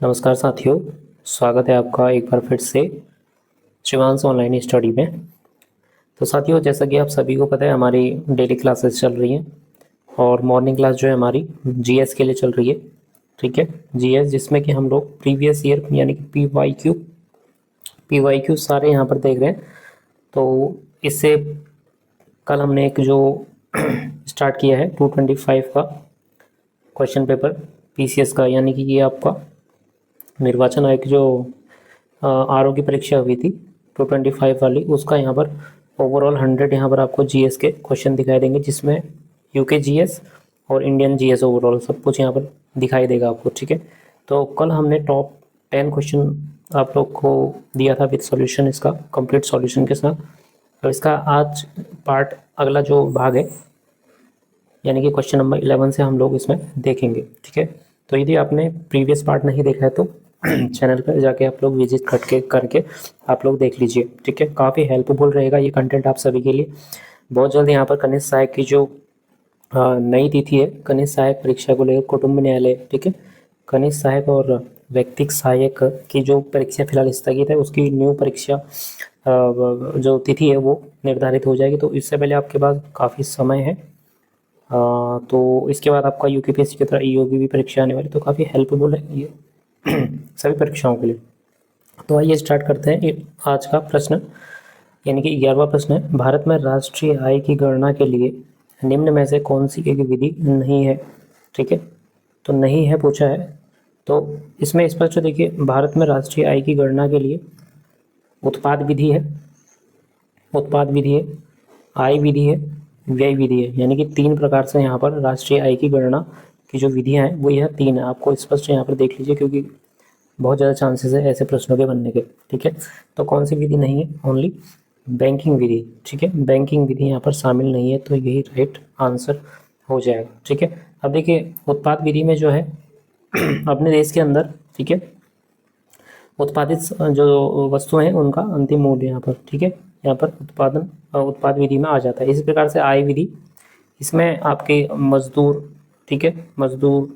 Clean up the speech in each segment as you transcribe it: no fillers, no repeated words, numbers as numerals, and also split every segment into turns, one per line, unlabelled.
नमस्कार साथियों, स्वागत है आपका एक बार फिर से शिवांश ऑनलाइन स्टडी में। तो साथियों, जैसा कि आप सभी को पता है, हमारी डेली क्लासेस चल रही हैं और मॉर्निंग क्लास जो है हमारी जीएस के लिए चल रही है। ठीक है, जीएस जिसमें कि हम लोग प्रीवियस ईयर यानी कि पीवाईक्यू सारे यहाँ पर देख रहे हैं। तो इससे कल हमने एक जो स्टार्ट किया है 225 का क्वेश्चन पेपर पीसीएस का, यानी कि ये आपका निर्वाचन आयोग की जो आरोग्य परीक्षा हुई थी 225 वाली, उसका यहाँ पर ओवरऑल 100 यहाँ पर आपको जीएस के क्वेश्चन दिखाई देंगे, जिसमें यूके जीएस और इंडियन जीएस ओवरऑल सब कुछ यहाँ पर दिखाई देगा आपको। ठीक है, तो कल हमने टॉप 10 क्वेश्चन आप लोग को दिया था विद सॉल्यूशन, इसका कंप्लीट सॉल्यूशन के साथ। तो इसका आज पार्ट अगला जो भाग है, यानी कि क्वेश्चन नंबर 11 से हम लोग इसमें देखेंगे। ठीक है, तो यदि आपने प्रीवियस पार्ट नहीं देखा है तो चैनल पर जाके आप लोग विजिट करके आप लोग देख लीजिए। ठीक है, काफ़ी हेल्पफुल रहेगा ये कंटेंट आप सभी के लिए। बहुत जल्द यहाँ पर कनिष्ठ सहायक की जो नई तिथि है, कनिष्ठ सहायक परीक्षा को लेकर कुटुंब न्यायालय, ठीक है, कनिष्ठ सहायक और व्यक्तिक सहायक की जो परीक्षा फिलहाल स्थगित है, उसकी न्यू परीक्षा जो तिथि है वो निर्धारित हो जाएगी। तो इससे पहले आपके पास काफ़ी समय है। तो इसके बाद आपका यूकेपीएससी की तरह ईओबी भी परीक्षा आने वाली, तो काफ़ी हेल्पफुल है ये सभी परीक्षाओं के लिए। तो आइए स्टार्ट करते हैं आज का प्रश्न, यानी कि 11वां प्रश्न है, भारत में राष्ट्रीय आय की गणना के लिए निम्न में से कौन सी एक विधि नहीं है। ठीक है, तो नहीं है पूछा है, तो इसमें स्पष्ट देखिए, भारत में राष्ट्रीय आय की गणना के लिए उत्पाद विधि है, आय विधि है, व्यय विधि है, यानी कि 3 प्रकार से यहाँ पर राष्ट्रीय आय की गणना की जो विधियाँ हैं वो यह 3 है। आपको स्पष्ट यहाँ पर देख लीजिए, क्योंकि बहुत ज़्यादा चांसेस है ऐसे प्रश्नों के बनने के। ठीक है, तो कौन सी विधि नहीं है? ओनली बैंकिंग विधि। ठीक है, बैंकिंग विधि यहाँ पर शामिल नहीं है, तो यही राइट आंसर हो जाएगा। ठीक है, अब देखिए उत्पाद विधि में जो है अपने देश के अंदर, ठीक है, उत्पादित जो वस्तुएं हैं उनका अंतिम मूल्य यहाँ पर, ठीक है, यहाँ पर उत्पाद विधि में आ जाता है। इसी प्रकार से आय विधि, इसमें आपके मजदूर, ठीक है, मजदूर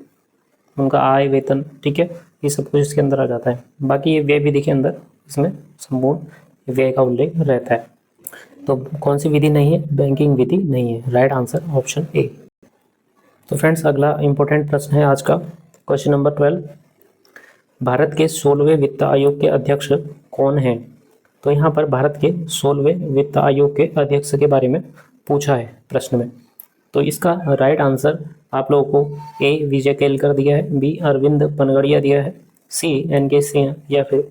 उनका आय वेतन, ठीक है, ये सब कुछ इसके अंदर आ जाता है। बाकी ये व्यय विधि के अंदर इसमें संपूर्ण व्यय का उल्लेख रहता है। तो कौन सी विधि नहीं है? बैंकिंग विधि नहीं है। Right answer option A. तो फ्रेंड्स, अगला इंपॉर्टेंट प्रश्न है आज का, क्वेश्चन नंबर 12, भारत के 16वें वित्त आयोग के अध्यक्ष कौन हैं? तो यहाँ पर भारत के 16वें वित्त आयोग के अध्यक्ष के बारे में पूछा है प्रश्न में। तो इसका राइट आंसर आप लोगों को ए विजय केलकर दिया है, बी अरविंद पनगड़िया दिया है, सी एन.के. सिंह या फिर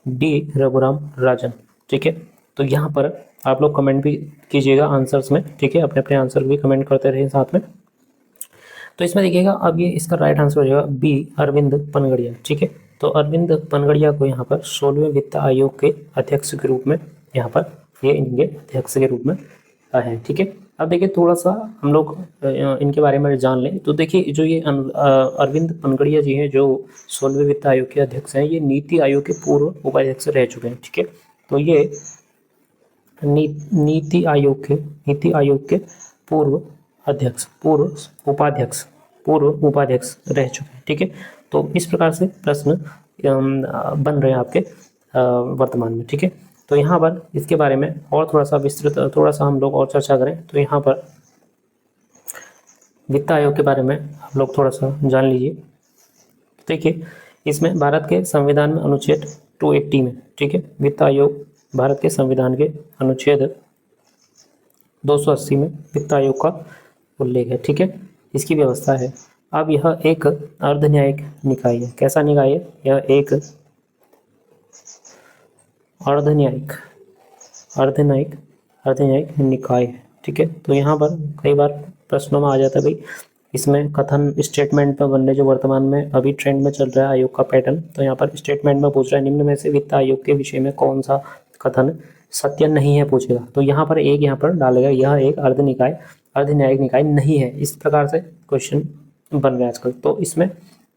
डी रघुराम राजन। ठीक है, तो यहाँ पर आप लोग कमेंट भी कीजिएगा आंसर्स में। ठीक है, अपने अपने आंसर भी कमेंट करते रहे साथ में। तो इसमें देखिएगा, अब ये इसका राइट आंसर हो जाएगा बी अरविंद पनगड़िया। ठीक है, तो अरविंद पनगड़िया को यहाँ पर 16वें वित्त आयोग के अध्यक्ष के रूप में यहाँ पर ये इनके अध्यक्ष के रूप में है। ठीक है, अब देखिए थोड़ा सा हम लोग इनके बारे में जान लें। तो देखिए जो ये अरविंद पनगड़िया जी हैं, जो 16वें वित्त आयोग के अध्यक्ष हैं, ये नीति आयोग के पूर्व उपाध्यक्ष रह चुके हैं। ठीक है, तो ये नीति आयोग के पूर्व अध्यक्ष, पूर्व उपाध्यक्ष रह चुके हैं। ठीक है, तो इस प्रकार से प्रश्न बन रहे हैं आपके वर्तमान में। ठीक है, तो यहाँ पर इसके बारे में और थोड़ा सा विस्तृत, थोड़ा सा हम लोग और चर्चा करें तो यहाँ पर वित्त आयोग के बारे में आप लोग थोड़ा सा जान लीजिए। देखिए, इसमें भारत के संविधान में अनुच्छेद 280 में, ठीक है, वित्त आयोग भारत के संविधान के अनुच्छेद 280 में वित्त आयोग का उल्लेख है। ठीक है, इसकी व्यवस्था है। अब यह एक अर्धन्यायिक निकाय है। कैसा निकाय है? यह एक अर्धन्यायिक निकाय है। ठीक है, तो यहाँ पर कई बार प्रश्नों में आ जाता है भाई, इसमें कथन स्टेटमेंट में बनने जो वर्तमान में अभी ट्रेंड में चल रहा है आयोग का पैटर्न, तो यहाँ पर स्टेटमेंट में पूछ रहा है निम्न में से वित्त आयोग के विषय में कौन सा कथन सत्य नहीं है पूछेगा। तो यहाँ पर एक यहाँ पर डालेगा, यह एक अर्धन्यायिक निकाय नहीं है। इस प्रकार से क्वेश्चन बन रहे हैं आजकल। तो इसमें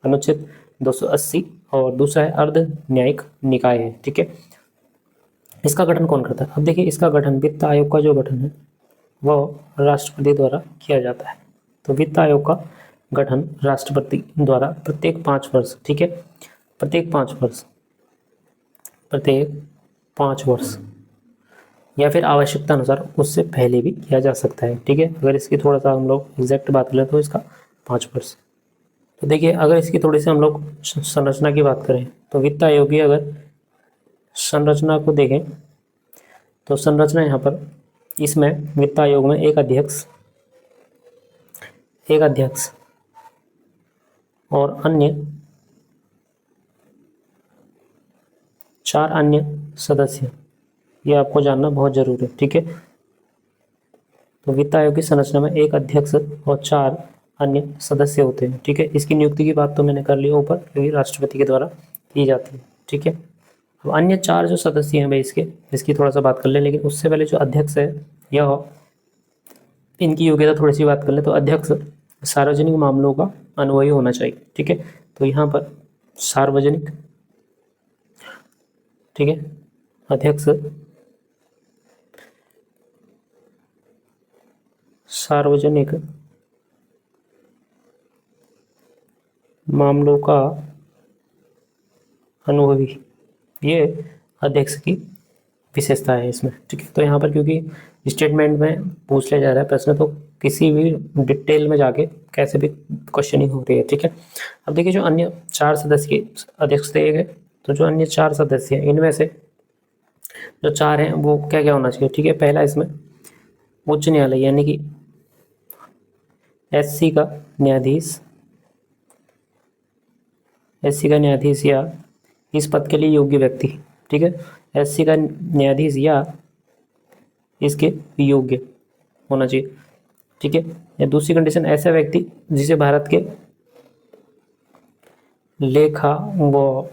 अनुच्छेद 280 और दूसरा है अर्धन्यायिक निकाय है। ठीक है, इसका गठन कौन करता है? अब देखिए, इसका गठन, वित्त आयोग का जो गठन है वह राष्ट्रपति द्वारा किया जाता है। तो वित्त आयोग का गठन राष्ट्रपति द्वारा प्रत्येक 5 वर्ष, ठीक है, प्रत्येक 5 वर्ष, प्रत्येक 5 वर्ष, या फिर आवश्यकता अनुसार उससे पहले भी किया जा सकता है। ठीक है, अगर इसकी थोड़ा सा हम लोग एग्जैक्ट बात करें तो इसका 5 वर्ष। तो देखिए, अगर इसकी थोड़ी सी हम लोग संरचना की बात करें तो वित्त आयोग की अगर संरचना को देखें तो संरचना यहाँ पर इसमें वित्त आयोग में एक अध्यक्ष और अन्य 4 अन्य सदस्य, ये आपको जानना बहुत जरूरी है। ठीक है, तो वित्त आयोग की संरचना में एक अध्यक्ष और 4 अन्य सदस्य होते हैं। ठीक है, इसकी नियुक्ति की बात तो मैंने कर ली ऊपर, क्योंकि राष्ट्रपति के द्वारा की जाती है। ठीक है, अब अन्य 4 जो सदस्य हैं भाई इसकी थोड़ा सा बात कर लें, लेकिन उससे पहले जो अध्यक्ष है यह, इनकी योग्यता थोड़ी सी बात कर ले तो अध्यक्ष सार्वजनिक मामलों का अनुभवी होना चाहिए। ठीक है, तो यहाँ पर सार्वजनिक, ठीक है, अध्यक्ष सार्वजनिक मामलों का अनुभवी, ये अध्यक्ष की विशेषता है इसमें। ठीक है, तो यहाँ पर क्योंकि स्टेटमेंट में पूछ लिया जा रहा है प्रश्न, तो किसी भी डिटेल में जाके कैसे भी क्वेश्चनिंग हो रही है। ठीक है, अब देखिए जो अन्य 4 सदस्य की अध्यक्ष दिए गए, तो जो अन्य 4 सदस्य हैं इनमें से जो 4 हैं वो क्या क्या होना चाहिए। ठीक है, पहला इसमें उच्च न्यायालय यानी कि एससी का न्यायाधीश, या इस पद के लिए योग्य व्यक्ति। ठीक है, एससी का न्यायाधीश या इसके योग्य होना चाहिए। ठीक है, या दूसरी कंडीशन, ऐसा व्यक्ति जिसे भारत के लेखा व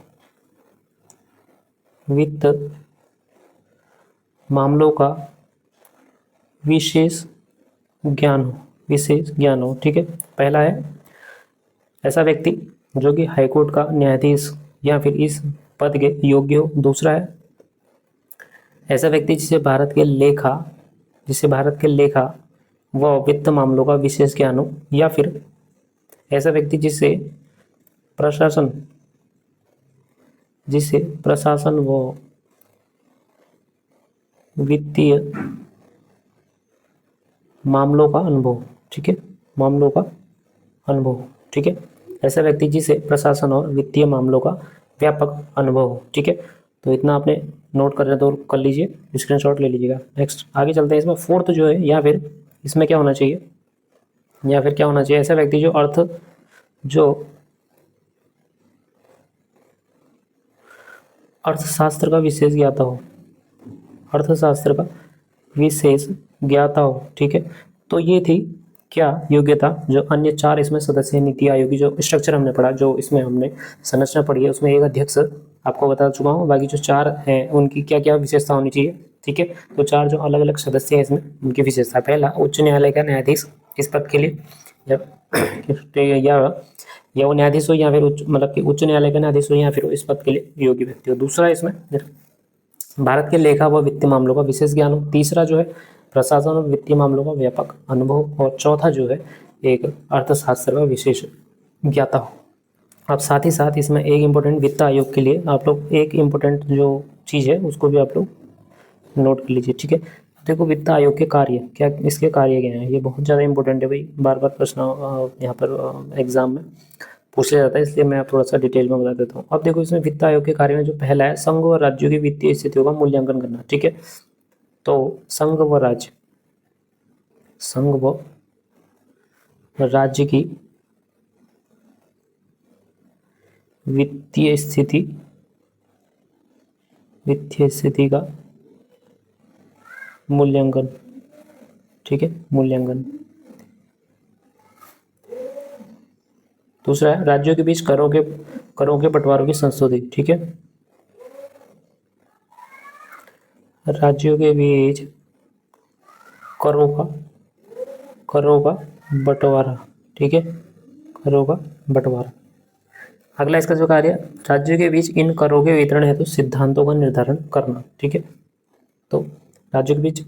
वित्त मामलों का विशेष ज्ञान हो। ठीक है, पहला है ऐसा व्यक्ति जो कि हाईकोर्ट का न्यायाधीश या फिर इस पद के योग्य हो। दूसरा है ऐसा व्यक्ति जिसे भारत के लेखा व वित्त मामलों का विशेष ज्ञान हो, या फिर ऐसा व्यक्ति जिसे प्रशासन व वित्तीय मामलों का अनुभव। ठीक है, मामलों का अनुभव। ठीक है, ऐसा व्यक्ति जिसे प्रशासन और वित्तीय मामलों का व्यापक अनुभव हो। ठीक है, तो इतना आपने नोट कर रहे तो कर लीजिए, स्क्रीनशॉट ले लीजिएगा। नेक्स्ट आगे चलते हैं, इसमें फोर्थ जो है, या फिर इसमें क्या होना चाहिए, ऐसा व्यक्ति जो अर्थशास्त्र का विशेष ज्ञाता हो। ठीक है, तो ये थी क्या योग्यता, जो अन्य 4 इसमें सदस्य नीति आयोग की जो स्ट्रक्चर हमने पढ़ा, जो इसमें हमने संरचना पढ़ी है, उसमें एक अध्यक्ष आपको बता चुका हूँ, बाकी जो 4 हैं उनकी क्या क्या विशेषता होनी चाहिए। ठीक है, तो 4 जो अलग अलग सदस्य हैं इसमें उनकी विशेषता, पहला उच्च न्यायालय का न्यायाधीश इस पद के लिए, या वो न्यायाधीश हो या फिर मतलब कि उच्च न्यायालय का न्यायाधीश हो या फिर इस पद के लिए योग्य व्यक्ति हो। दूसरा इसमें भारत के लेखा व वित्तीय मामलों का विशेष ज्ञान हो। तीसरा जो है प्रशासन और वित्तीय मामलों का व्यापक अनुभव, और चौथा जो है एक अर्थशास्त्र का विशेष ज्ञाता हो। अब साथ ही साथ इसमें एक इम्पोर्टेंट वित्त आयोग के लिए आप लोग एक इम्पोर्टेंट जो चीज़ है उसको भी आप लोग नोट कर लीजिए। ठीक है, देखो वित्त आयोग के कार्य क्या, इसके कार्य क्या हैं, ये बहुत ज़्यादा इंपॉर्टेंट है भाई, बार बार प्रश्न यहाँ पर एग्जाम में पूछ लिया जाता है, इसलिए मैं आप थोड़ा सा डिटेल में बता देता हूँ। अब देखो इसमें वित्त आयोग के कार्य में जो पहला है, संघ व राज्यों की वित्तीय स्थितियों का मूल्यांकन करना। ठीक है, तो संघ व राज्य की वित्तीय स्थिति का मूल्यांकन। ठीक है, मूल्यांकन। दूसरा है राज्यों के बीच करों के बंटवारों की संशोधि। ठीक है, राज्यों के बीच करों का बंटवारा। ठीक है, करों का बंटवारा। अगला इसका जो कार्य, राज्यों के बीच इन करों के वितरण हेतु सिद्धांतों का निर्धारण करना। ठीक है, तो राज्यों के बीच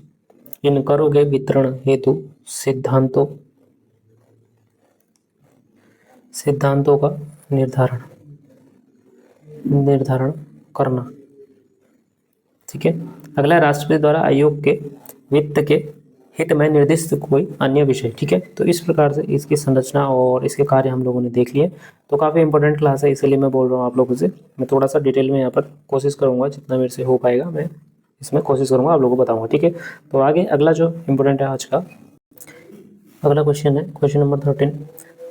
इन करों के वितरण हेतु सिद्धांतों का निर्धारण। निर्धारण करना। ठीक है। अगला, राष्ट्रपति द्वारा आयोग के वित्त के हित में निर्दिष्ट कोई अन्य विषय। ठीक है। तो इस प्रकार से इसकी संरचना और इसके कार्य हम लोगों ने देख लिए। तो काफ़ी इंपॉर्टेंट क्लास है, इसलिए मैं बोल रहा हूँ आप लोगों से। मैं थोड़ा सा डिटेल में यहाँ पर कोशिश करूँगा, जितना मेरे से हो पाएगा मैं इसमें कोशिश करूँगा आप लोगों को बताऊँगा। ठीक है। तो आगे अगला जो इम्पोर्टेंट है आज का अगला क्वेश्चन है, क्वेश्चन नंबर 13।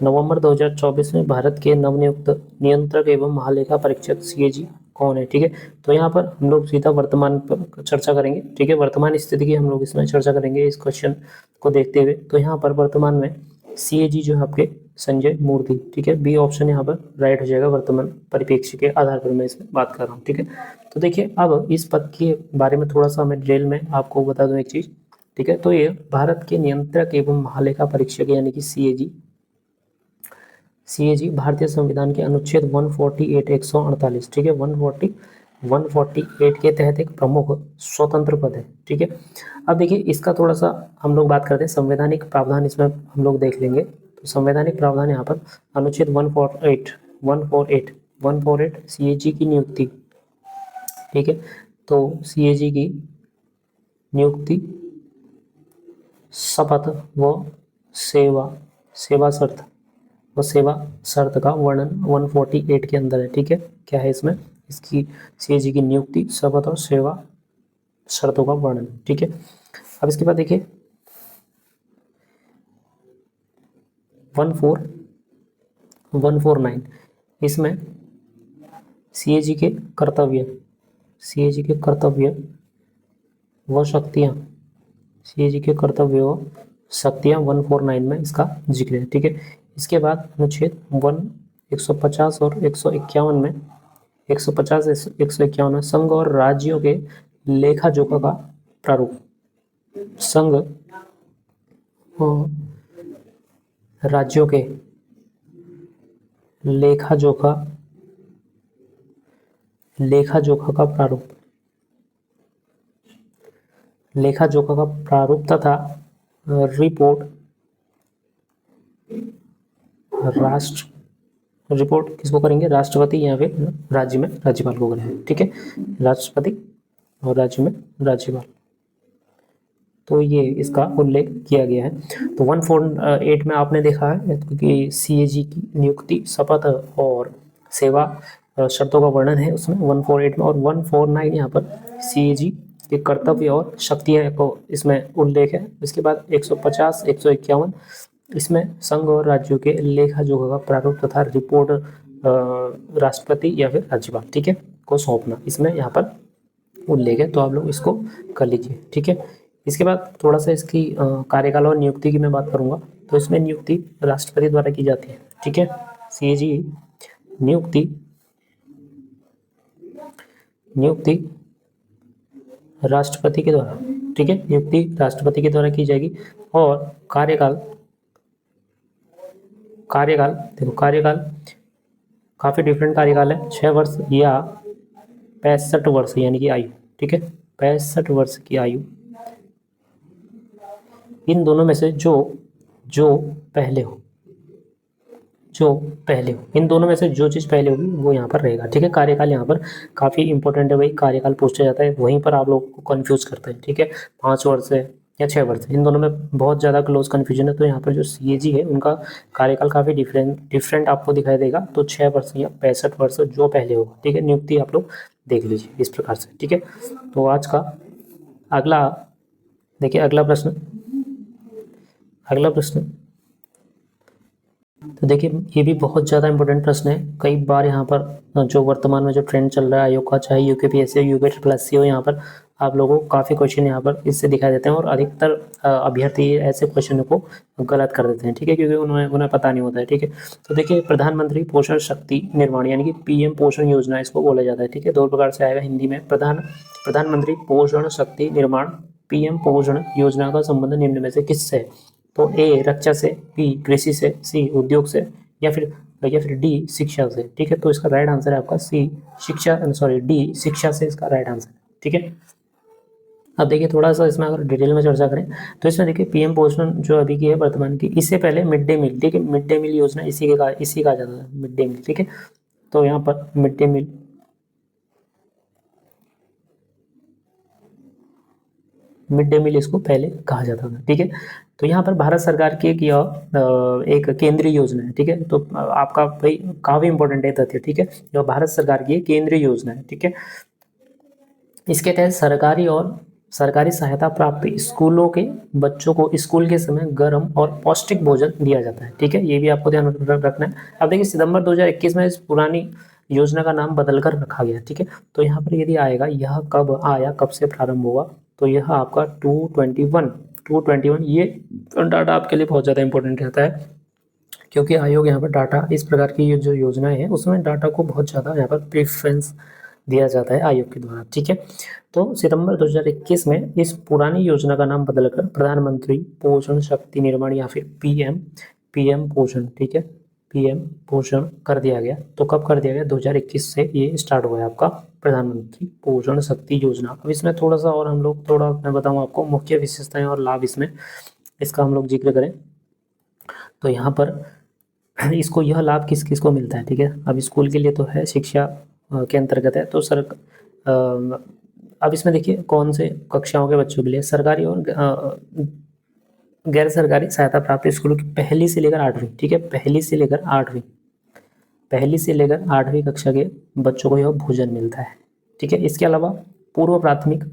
नवंबर 2024 में भारत के नवनियुक्त नियंत्रक एवं महालेखा परीक्षक सीएजी कौन है? ठीक है। तो यहाँ पर हम लोग सीधा वर्तमान पर चर्चा करेंगे। ठीक है। वर्तमान स्थिति की हम लोग इसमें चर्चा करेंगे इस क्वेश्चन को देखते हुए। तो यहाँ पर वर्तमान में सीएजी जो है आपके संजय मूर्ति। ठीक है। बी ऑप्शन यहाँ पर राइट हो जाएगा। वर्तमान परिप्रेक्ष्य के आधार पर मैं इसमें बात कर रहा हूँ। ठीक है। तो देखिए, अब इस पद के बारे में थोड़ा सा मैं डिटेल में आपको बता दूँ एक चीज़। ठीक है। तो ये भारत के नियंत्रक एवं महालेखा परीक्षक यानी कि सीएजी भारतीय संविधान के अनुच्छेद 148 148, ठीक है, 148 के तहत एक प्रमुख स्वतंत्र पद है। ठीक है। अब देखिए, इसका थोड़ा सा हम लोग बात करते हैं संवैधानिक प्रावधान, इसमें हम लोग देख लेंगे। तो संवैधानिक प्रावधान यहाँ पर अनुच्छेद 148 सीएजी की नियुक्ति। ठीक है। तो सीएजी की नियुक्ति, शपथ व सेवा शर्त का वर्णन 148 के अंदर है। ठीक है। क्या है इसमें? इसकी सीएजी की नियुक्ति, शपथ और सेवा शर्तों का वर्णन। ठीक है। अब इसके बाद देखिए 149, इसमें सीएजी के कर्तव्य व शक्तियाँ, सीएजी के कर्तव्य व शक्तियाँ 149 में इसका जिक्र है। ठीक है। इसके बाद अनुच्छेद 150 और 151 में 151 में संघ और राज्यों के लेखा जोखा का प्रारूप। संघ और राज्यों के लेखा जोखा का प्रारूप तथा रिपोर्ट किसको करेंगे? राष्ट्रपति या फिर राज्य में राज्यपाल को करेंगे। ठीक है। राष्ट्रपति और राज्य में राज्यपाल। तो ये इसका उल्लेख किया गया है। तो 148 में आपने देखा है कि सीएजी की नियुक्ति, शपथ और सेवा शर्तों का वर्णन है उसमें 148 में। और 149 यहाँ पर सीएजी के कर्तव्य और शक्तियाँ को इसमें उल्लेख है। इसके बाद 150 151 इसमें संघ और राज्यों के लेखा जोखा का प्रारूप तथा रिपोर्ट राष्ट्रपति या फिर राज्यपाल, ठीक है, को सौंपना, इसमें यहाँ पर उल्लेख है। तो आप लोग इसको कर लीजिए। ठीक है। इसके बाद थोड़ा सा इसकी कार्यकाल और नियुक्ति की मैं बात करूँगा। तो इसमें नियुक्ति राष्ट्रपति द्वारा की जाती है। ठीक है। सीएजी नियुक्ति राष्ट्रपति के द्वारा, ठीक है, नियुक्ति राष्ट्रपति के द्वारा की जाएगी। और कार्यकाल देखो, काफ़ी डिफरेंट कार्यकाल है, 6 वर्ष या 65 वर्ष यानी कि आयु। ठीक है। 65 वर्ष की आयु, इन दोनों में से जो पहले हो, इन दोनों में से जो चीज़ पहले होगी वो यहाँ पर रहेगा। ठीक है। कार्यकाल यहाँ पर काफ़ी इंपॉर्टेंट है भाई, कार्यकाल पूछा जाता है, वहीं पर आप लोग को कन्फ्यूज़ करते हैं। ठीक है। 5 वर्ष है या 6 वर्ष, इन दोनों में बहुत ज़्यादा क्लोज कन्फ्यूजन है। तो यहाँ पर जो सीएजी है उनका कार्यकाल काफ़ी डिफरेंट आपको दिखाई देगा। तो 6 वर्ष या 65 वर्ष जो पहले होगा। ठीक है। नियुक्ति आप लोग देख लीजिए इस प्रकार से। ठीक है। तो आज का अगला देखिए, अगला प्रश्न तो देखिए, ये भी बहुत ज़्यादा इंपॉर्टेंट प्रश्न है। कई बार यहाँ पर जो वर्तमान में जो ट्रेंड चल रहा है आयोग का, चाहे यूकेपीएससी हो, यूके हो, यहाँ पर आप लोगों को काफ़ी क्वेश्चन यहाँ पर इससे दिखाई देते हैं। और अधिकतर अभ्यर्थी ऐसे क्वेश्चनों को गलत कर देते हैं। ठीक है। क्योंकि उन्हें पता नहीं होता है। ठीक है। तो देखिए, प्रधानमंत्री पोषण शक्ति निर्माण यानी कि पीएम पोषण योजना इसको बोला जाता है। ठीक है। 2 प्रकार से आएगा हिंदी में। प्रधानमंत्री पोषण शक्ति निर्माण पीएम पोषण योजना का संबंध निम्न में से किससे है? तो ए रक्षा से, बी कृषि से, सी उद्योग से, या फिर डी शिक्षा से। ठीक है। तो इसका राइट आंसर है आपका डी शिक्षा से इसका राइट आंसर है। ठीक है। अब देखिए, थोड़ा सा इसमें अगर डिटेल में चर्चा करें तो इसमें देखिए पीएम पोषण जो अभी की है वर्तमान की, इससे पहले मिड डे मील, ठीक है, मिड डे मील योजना इसी का जाता है, मिड डे मील। ठीक है। तो यहाँ पर midday meal midday meal इसको पहले कहा जाता था, ठीक है। तो यहाँ पर भारत सरकार की एक केंद्रीय योजना है, ठीक है। तो आपका भाई काफ़ी इंपॉर्टेंट है तथ्य, ठीक है। जो भारत सरकार की केंद्रीय योजना है, ठीक है। इसके तहत सरकारी सहायता प्राप्त स्कूलों के बच्चों को स्कूल के समय गर्म और पौष्टिक भोजन दिया जाता है, ठीक है। ये भी आपको ध्यान रखना है। अब देखिए सितंबर 2021 में इस पुरानी योजना का नाम बदलकर रखा गया, ठीक है। तो यहाँ पर यदि आएगा, यह कब आया, कब से प्रारंभ हुआ, तो यह आपका 221 ये डाटा आपके लिए बहुत ज़्यादा इंपॉर्टेंट रहता है, क्योंकि आयोग यहाँ पर डाटा, इस प्रकार की जो योजनाएं हैं उसमें डाटा को बहुत ज़्यादा यहाँ पर प्रेफरेंस दिया जाता है आयोग के द्वारा, ठीक है। तो सितंबर 2021 में इस पुरानी योजना का नाम बदलकर प्रधानमंत्री पोषण शक्ति निर्माण या फिर पीएम पोषण, ठीक है, पीएम पोषण कर दिया गया। तो कब कर दिया गया? 2021 से ये स्टार्ट हुआ है आपका प्रधानमंत्री पोषण शक्ति योजना। अब इसमें थोड़ा सा और हम लोग मैं बताऊँ आपको मुख्य विशेषताएं और लाभ इसका हम लोग जिक्र करें तो यहाँ पर इसको यह लाभ किस किस को मिलता है, ठीक है। अब स्कूल के लिए तो है, शिक्षा के अंतर्गत है। तो अब इसमें देखिए कौन से कक्षाओं के बच्चों के लिए सरकारी और गैर सरकारी सहायता प्राप्त स्कूलों की पहली से लेकर 8वीं, ठीक है, पहली से लेकर 8वीं कक्षा के बच्चों को यह भोजन मिलता है, ठीक है। इसके अलावा पूर्व प्राथमिक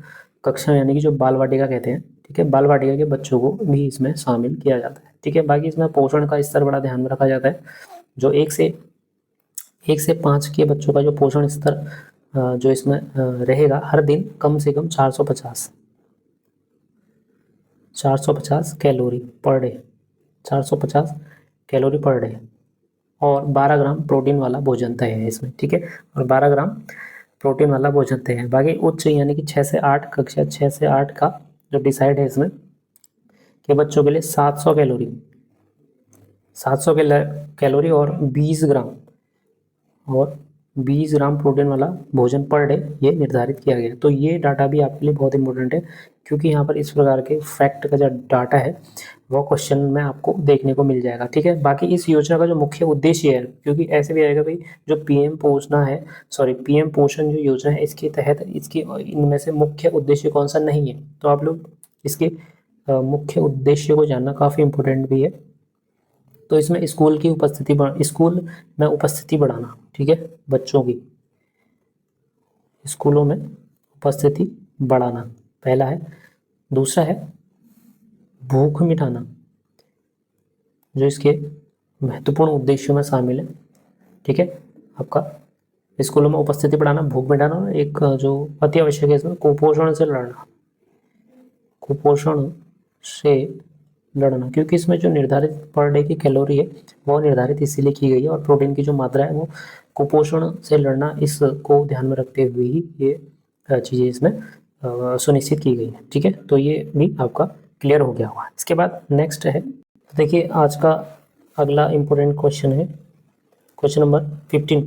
कक्षा यानी कि जो बाल वाटिका कहते हैं, ठीक है, बाल वाटिका के बच्चों को भी इसमें शामिल किया जाता है, ठीक है। बाकी इसमें पोषण का स्तर बड़ा ध्यान में रखा जाता है। जो 1 से 5 के बच्चों का जो पोषण स्तर जो इसमें रहेगा हर दिन कम से कम 450 calorie per day, 450 calorie per day और 12 ग्राम प्रोटीन वाला भोजन तय है इसमें, ठीक है। और 12 ग्राम प्रोटीन वाला भोजन तय है। बाकी उच्च यानी कि 6 से 8 कक्षा 6 से 8 का जो डिसाइड है इसमें कि बच्चों के लिए 700 कैलोरी और 20 ग्राम प्रोटीन वाला भोजन पर डे ये निर्धारित किया गया। तो ये डाटा भी आपके लिए बहुत इंपॉर्टेंट है, क्योंकि यहाँ पर इस प्रकार के फैक्ट का जो डाटा है वो क्वेश्चन में आपको देखने को मिल जाएगा, ठीक है। बाकी इस योजना का जो मुख्य उद्देश्य है, क्योंकि ऐसे भी आएगा भाई जो पीएम पोषण जो योजना है इसके तहत इनमें से मुख्य उद्देश्य कौन सा नहीं है, तो आप लोग इसके मुख्य उद्देश्य को जानना काफ़ी इम्पोर्टेंट भी है। तो इसमें स्कूल में उपस्थिति बढ़ाना, ठीक है, बच्चों की स्कूलों में उपस्थिति बढ़ाना पहला है। दूसरा है भूख मिटाना, जो इसके महत्वपूर्ण उद्देश्यों में शामिल है, ठीक है। आपका स्कूलों में उपस्थिति बढ़ाना, भूख मिटाना, एक जो अति आवश्यक है इसमें कुपोषण से लड़ना, क्योंकि इसमें जो निर्धारित पर डे की कैलोरी है वो निर्धारित इसीलिए की गई है और प्रोटीन की जो मात्रा है वो कुपोषण से लड़ना, इसको ध्यान में रखते हुए ही ये चीज़ें इसमें सुनिश्चित की गई है, ठीक है। तो ये भी आपका क्लियर हो गया हुआ है। इसके बाद नेक्स्ट है, देखिए आज का अगला इम्पोर्टेंट क्वेश्चन है क्वेश्चन नंबर 15,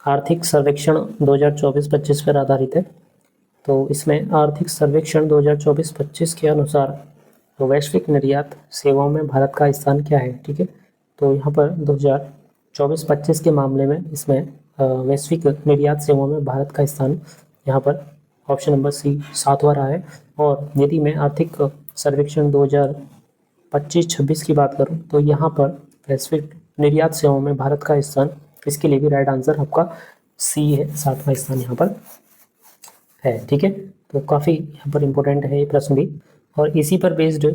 आर्थिक सर्वेक्षण 2024-25 पर आधारित है। तो इसमें आर्थिक सर्वेक्षण 2024-25 के अनुसार वैश्विक निर्यात सेवाओं में भारत का स्थान क्या है, ठीक है। तो यहाँ पर 2024-25 के मामले में इसमें वैश्विक निर्यात सेवाओं में भारत का स्थान यहाँ पर ऑप्शन नंबर सी 7वां रहा है। और यदि मैं आर्थिक सर्वेक्षण 2025-26 की बात करूँ तो यहाँ पर वैश्विक निर्यात सेवाओं में भारत का स्थान, इसके लिए भी राइट आंसर आपका सी है, 7वां स्थान यहाँ पर है, ठीक है। तो काफ़ी यहाँ पर इम्पोर्टेंट है ये प्रश्न भी। और इसी पर बेस्ड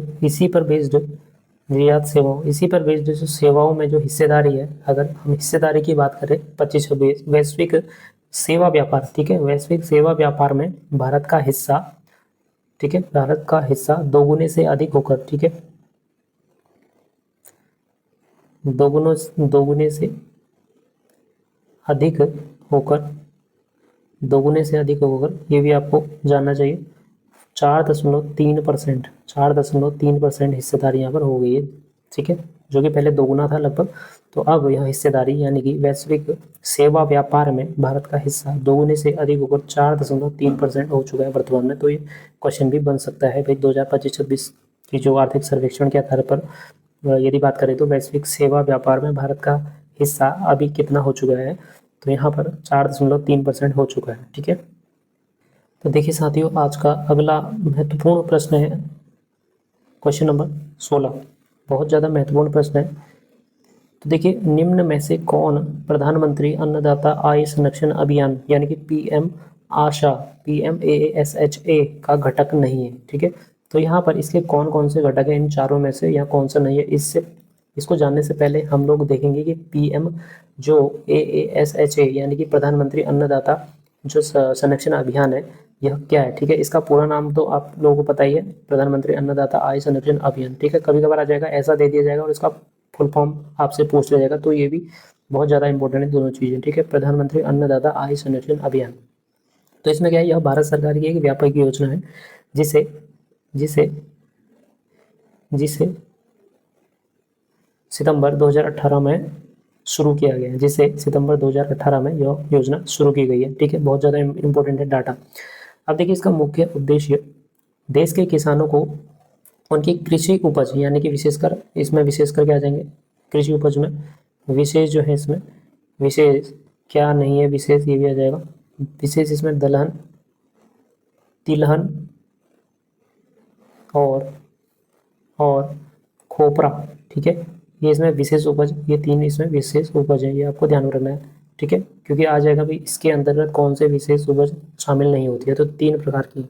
निर्यात सेवाओं, इसी पर बेस्ड जो सेवाओं में जो हिस्सेदारी है, अगर हम हिस्सेदारी की बात करें 25-26 वैश्विक सेवा व्यापार, ठीक है, वैश्विक सेवा व्यापार में भारत का हिस्सा, ठीक है, भारत का हिस्सा दोगुने से अधिक होकर, ठीक है, दोगुने से अधिक होकर ये भी आपको जानना चाहिए 4.3% हिस्सेदारी यहाँ पर हो गई है, ठीक है, जो कि पहले दोगुना था लगभग। तो अब यह हिस्सेदारी यानी कि वैश्विक सेवा व्यापार में भारत का हिस्सा दोगुने से अधिक होकर 4.3% हो चुका है वर्तमान में। तो ये क्वेश्चन भी बन सकता है भाई 2025-26 की जो आर्थिक सर्वेक्षण के आधार पर यदि बात करें तो वैश्विक सेवा व्यापार में भारत का हिस्सा अभी कितना हो चुका है, तो यहाँ पर 4.3% हो चुका है, ठीक है। तो देखिए साथियों, आज का अगला महत्वपूर्ण प्रश्न है क्वेश्चन नंबर 16। बहुत ज़्यादा महत्वपूर्ण प्रश्न है। तो देखिए, निम्न में से कौन प्रधानमंत्री अन्नदाता आय संरक्षण अभियान यानी कि पीएम आशा PMASHA का घटक नहीं है? ठीक है, तो यहाँ पर इसके कौन कौन से घटक हैं इन चारों में से, या कौन सा नहीं है? इसको जानने से पहले हम लोग देखेंगे कि पीएम जो AASHA यानी कि प्रधानमंत्री अन्नदाता जो संरक्षण अभियान है, यह क्या है? ठीक है, इसका पूरा नाम तो आप लोगों को पता ही है, प्रधानमंत्री अन्नदाता आय संरक्षण अभियान। ठीक है, कभी कभार आ जाएगा ऐसा दे दिया जाएगा और इसका फुल फॉर्म आपसे पूछ लिया जाएगा, तो ये भी बहुत ज़्यादा इंपॉर्टेंट है दोनों चीज़ें। ठीक है, प्रधानमंत्री अन्नदाता आय संरक्षण अभियान। तो इसमें क्या है, यह भारत सरकार की एक व्यापक योजना है जिसे जिसे जिसे सितंबर 2018 में शुरू किया गया है, जिसे सितंबर 2018 में यह योजना शुरू की गई है। ठीक है, बहुत ज़्यादा इंपॉर्टेंट है डाटा। अब देखिए, इसका मुख्य उद्देश्य देश के किसानों को उनकी कृषि उपज यानी कि विशेषकर क्या आ जाएंगे, कृषि उपज में विशेष जो है, इसमें विशेष क्या नहीं है, विशेष ये भी आ जाएगा। विशेष इसमें दलहन, तिलहन और खोपरा। ठीक है, ये इसमें विशेष उपज, ये तीन इसमें विशेष उपज है, ये आपको ध्यान में रखना है। ठीक है, क्योंकि आ जाएगा भी इसके अंतर्गत कौन से विशेष उपज शामिल नहीं होती है, तो 3 प्रकार की।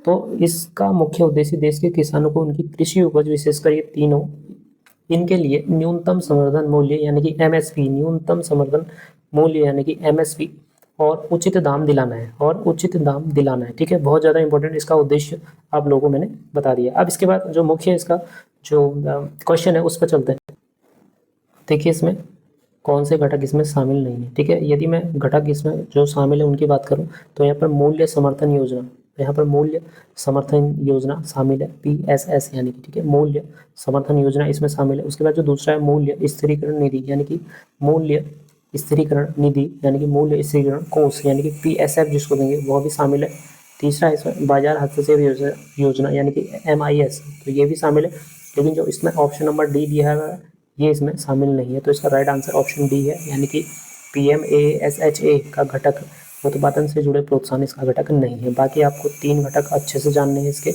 तो इसका मुख्य उद्देश्य देश के किसानों को उनकी कृषि उपज, विशेषकर ये तीनों, इनके लिए न्यूनतम समर्थन मूल्य यानी कि MSP, न्यूनतम समर्थन मूल्य यानी कि MSP और उचित दाम दिलाना है। ठीक है, बहुत ज़्यादा इंपॉर्टेंट इसका उद्देश्य आप लोगों को मैंने बता दिया। अब इसके बाद जो मुख्य इसका जो क्वेश्चन है उस पर चलते हैं। देखिए, इसमें कौन से घटक इसमें शामिल नहीं है। ठीक है, यदि मैं घटक इसमें जो शामिल है उनकी बात करूं, तो यहाँ पर मूल्य समर्थन योजना, यहाँ पर मूल्य समर्थन योजना शामिल है, PSS यानी कि, ठीक है, मूल्य समर्थन योजना इसमें शामिल है। उसके बाद जो दूसरा है मूल्य स्थिरीकरण निधि यानी कि मूल्य स्थिरीकरण निधि यानी कि मूल्य स्थिरीकरण कोष यानी कि PSF जिसको देंगे, वह भी शामिल है। तीसरा है इसमें बाजार हस्तक्षेप योजना यानी कि MIS, तो ये भी शामिल है। लेकिन जो इसमें ऑप्शन नंबर डी दिया है ये इसमें शामिल नहीं है, तो इसका राइट आंसर ऑप्शन डी है, यानी कि PMASHA का घटक उत्पादन से जुड़े प्रोत्साहन इसका घटक नहीं है। बाकी आपको 3 घटक अच्छे से जानने हैं इसके।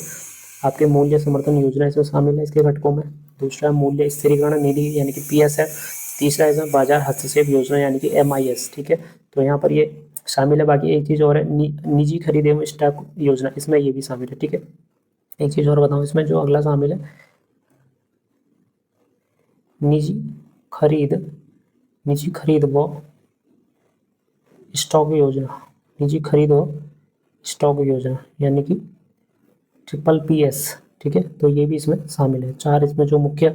आपके मूल्य समर्थन योजना इसमें शामिल है इसके घटकों में। दूसरा मूल्य स्थिरीकरण निधि यानी कि PSF। तीसरा इसमें बाजार हस्तक्षेप योजना यानी कि MIS। ठीक है, तो यहाँ पर ये शामिल है। बाकी एक चीज़ और है, निजी खरीद एवं स्टॉक योजना, इसमें ये भी शामिल है। ठीक है, एक चीज़ और बताऊँ, इसमें जो अगला शामिल है निजी खरीद व स्टॉक योजना, निजी खरीद व स्टॉक योजना यानी कि PPS। ठीक है, तो ये भी इसमें शामिल है। 4 इसमें जो मुख्य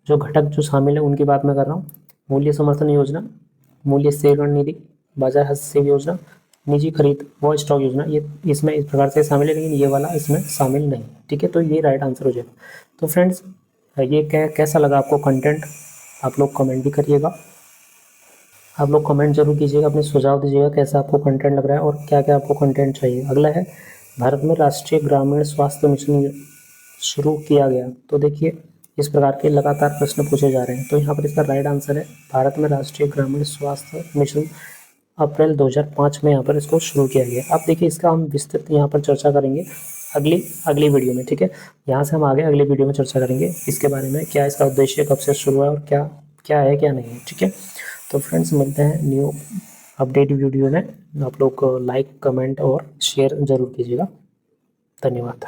जो घटक जो शामिल है उनकी बात मैं कर रहा हूँ। मूल्य समर्थन योजना, मूल्य स्थिरीकरण निधि, बाजार हस्तक्षेप योजना, निजी खरीद व स्टॉक योजना, ये इसमें इस प्रकार से शामिल है, लेकिन ये वाला इसमें शामिल नहीं। ठीक है, तो ये राइट आंसर हो जाएगा। तो फ्रेंड्स, ये कैसा लगा आपको कंटेंट, आप लोग कमेंट भी करिएगा। आप लोग कमेंट जरूर कीजिएगा, अपने सुझाव दीजिएगा कैसा आपको कंटेंट लग रहा है और क्या क्या आपको कंटेंट चाहिए। अगला है, भारत में राष्ट्रीय ग्रामीण स्वास्थ्य मिशन शुरू किया गया। तो देखिए, इस प्रकार के लगातार प्रश्न पूछे जा रहे हैं, तो यहाँ पर इसका राइट आंसर है भारत में राष्ट्रीय ग्रामीण स्वास्थ्य मिशन अप्रैल 2005 में यहाँ पर इसको शुरू किया गया। अब देखिए, इसका हम विस्तृत यहाँ पर चर्चा करेंगे अगली वीडियो में। ठीक है, यहाँ से हम आगे अगली वीडियो में चर्चा करेंगे इसके बारे में, क्या इसका उद्देश्य, कब से शुरू है और क्या है क्या नहीं है। ठीक है, तो फ्रेंड्स, मिलते हैं न्यू अपडेट वीडियो में। आप लोग लाइक, कमेंट और शेयर जरूर कीजिएगा। धन्यवाद।